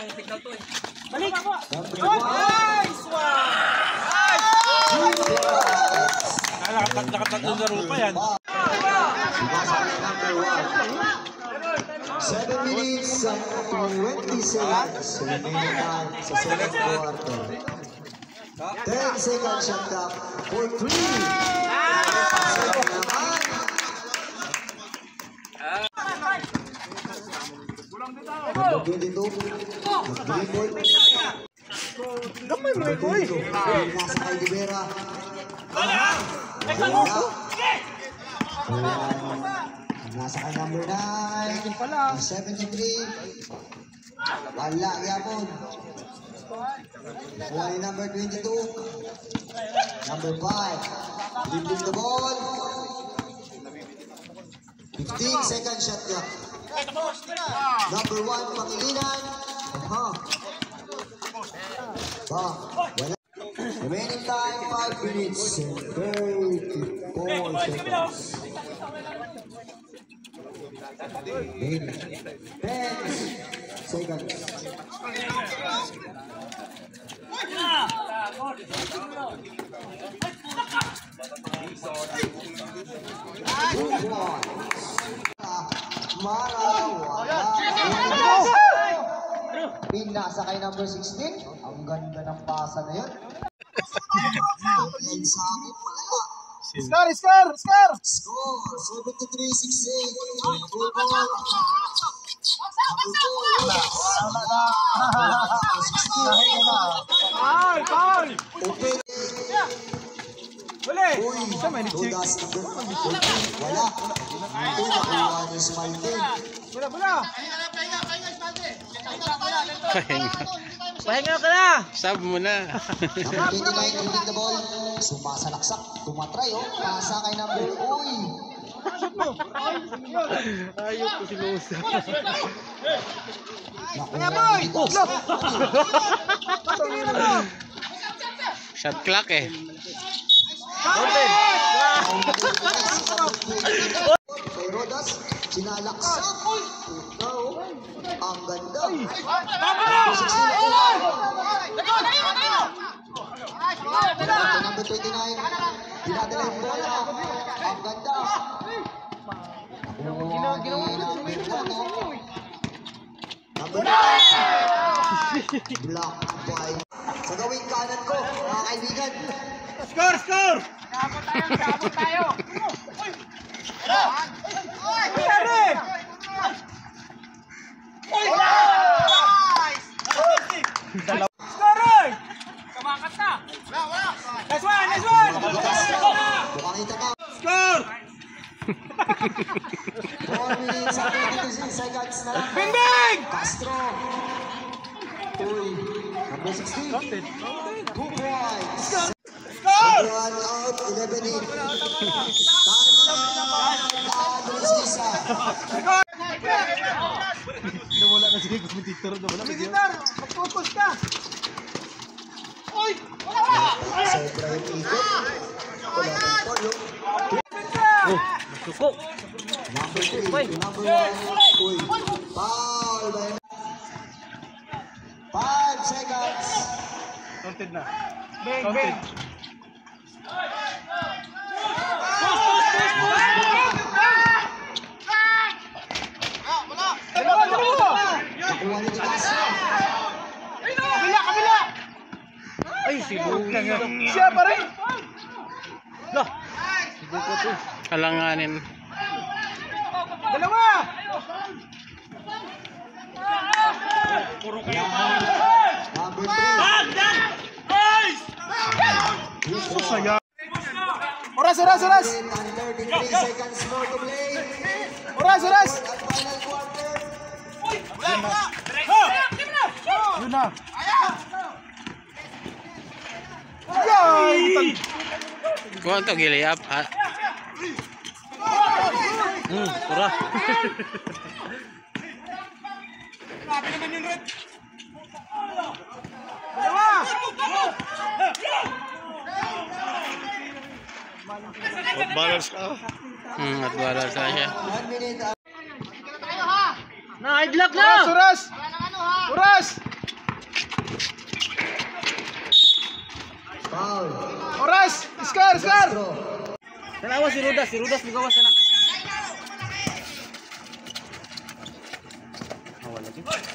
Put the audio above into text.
Balik! Nice one! Nakatatlong laro pa yan. 7 minutes and 20 seconds remaining sa second quarter. 10 seconds shot clock for 3. Number 22. Gamay mo ito eh! Nasa kay Libera. Nasa kay number 9. 73. Wala yapon. Kuha number 22. Number 5. Dribbling the ball. 15 second shot clock. Number 1 Pangilinan. Wala. Remaining time 5 minutes and 34 seconds. 10 seconds. Pinasa kay number 16. Ang ganda ng pasa na yun. Score! Score! Score! Score 73-68. Foul! Foul! Open. Uli! Dudas. Wala. Ito nakuha ni Smalden. Bula! Bula! Pahinga ka na! Sab mo na. Number 29 holding the ball. Sumasalaksak. Tumatry Pasa kay number. Uy! Ayaw ko si Losa. Nakuha ni Dudas. Shot clock eh. Kay Rodas. Sinalaksak. Ang ganda. Number 29. Dinadala yung bola. Ang ganda. Number 9. Block by. Sa gawing kanan ko, mga kaibigan. Score! Score! Sabot tayo! Score! Kamakat na! Nice one! Nice one! Mukhang ito ka. Score! 4 minutes and 22 seconds na lang. Bingbing! Castro. Uy. Number 16. 2 points. Score! 1 out, 11 in. Time na Sisa. Nawala na sige competitor. Nawala na sige. Mag-focus ka! Uy! Sobra yung ikot. Wala ng polo. Suko. Number 3 to number 1. Uy. Foul by 5 seconds. Counted na. Counted. Nakuha ni Castro. Kabila! Ay, si Losa. Siya pa rin! Lah. Suko to. Kalanganin. Dalawa! Number 3. Oras! 33 seconds more to play. Oras! At final quarter. Yun na! Yan! Kuha ito, giliyap. Pura. Grabe naman yun, Red! Dalawa! Balance ka. At balance na siya. 1 minute. Na, high block na! Oras! Oras! Foul. Oras! Scar! Castro. Tanawa si Rudas magawas na. Wala